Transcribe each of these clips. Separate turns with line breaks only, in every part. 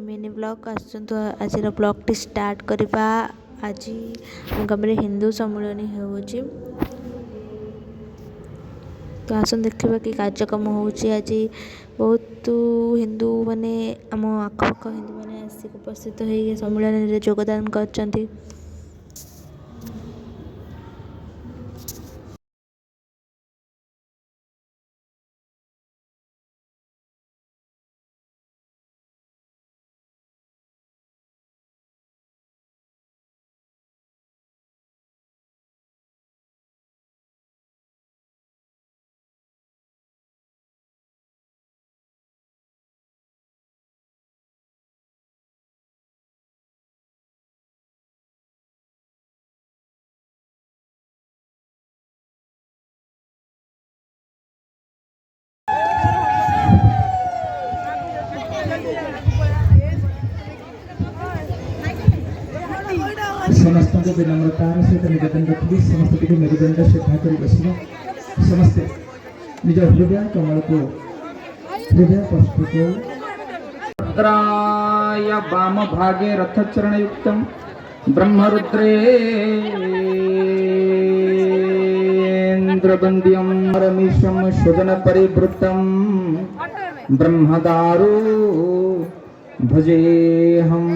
Mini blog आसतु आज blog T start करवा। आज आम ग्राम हिंदू सम्मिलन होची तो आसन देखा कि कार्यक्रम होची। आज बहुत हिंदू माने आम आखपाख हिंदू मैंने आसिक उपस्थित हो सम्मिलन में योगदान कर।
समस्त को विनम्रतार सहित निवेदन रखी समस्त टी मेरुदंड श्रद्धा कर बसवा। समस्ते निज हृदय कमल को हृदय पष्ट को रुद्राय वाम भागे रथचरण युक्त ब्रह्मरुद्रेन्द्रवन्द्यं रमेशं स्वजन परिवृतं ब्रह्मदारो भजेऽहम्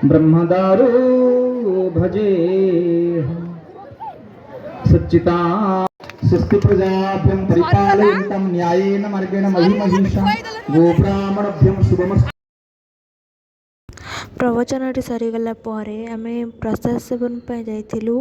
ब्रह्मदारो भजे सच्चिता स्वस्ति प्रजाभ्यं परिपालयन्तं न्यायेन मार्गेण महिमहिषां गोब्राह्मणभ्यं शुभमस्तु।
प्रवचन सरीगला आम प्रसाद सेवन जाइलु।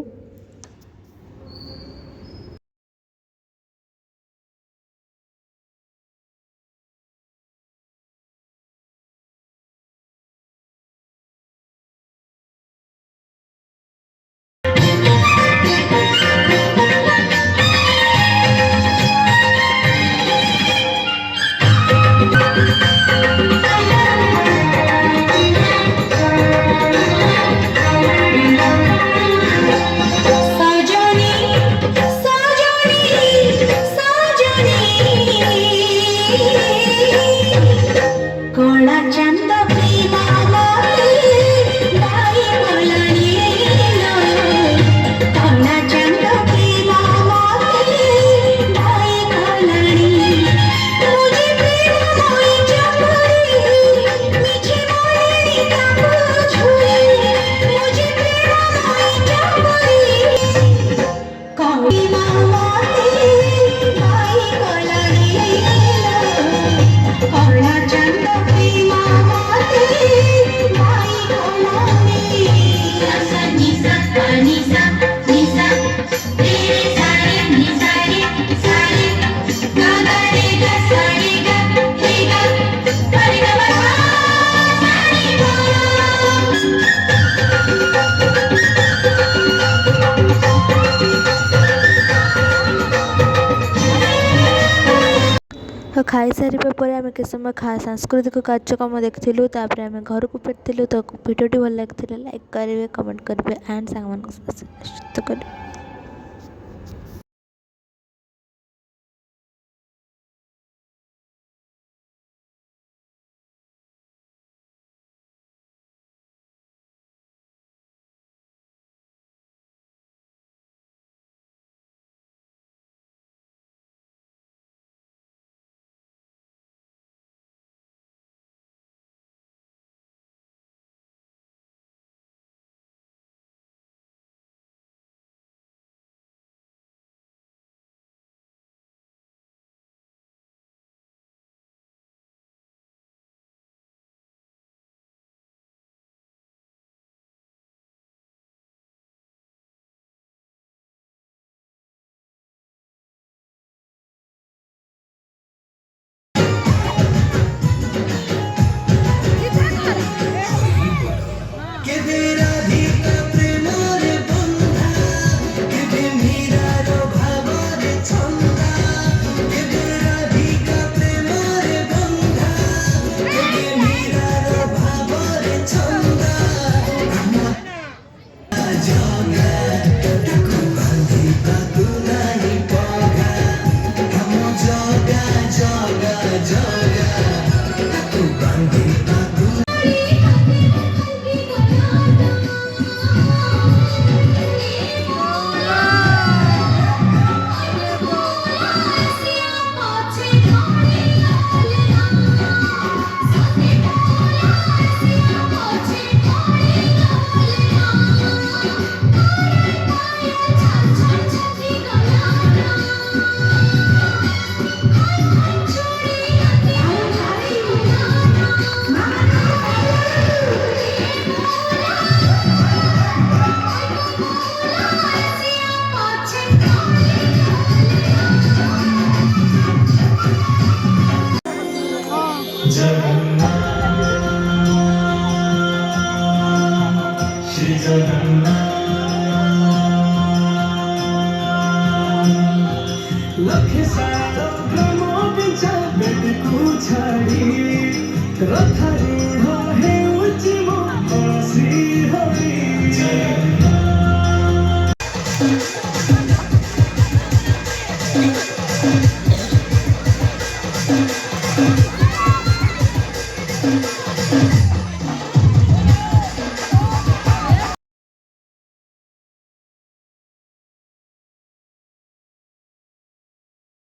खाई सारे आम कि समय सांस्कृतिक कार्यक्रम देखिलु। आम घर को फेरी तो भिडियो भल लगी लाइक करेंगे, कमेंट करेंगे एंड सांग
जगन्नाथ श्री जगन्नाथ लखे सारो ग्राम बिचा बेटकू छाड़ी रथरे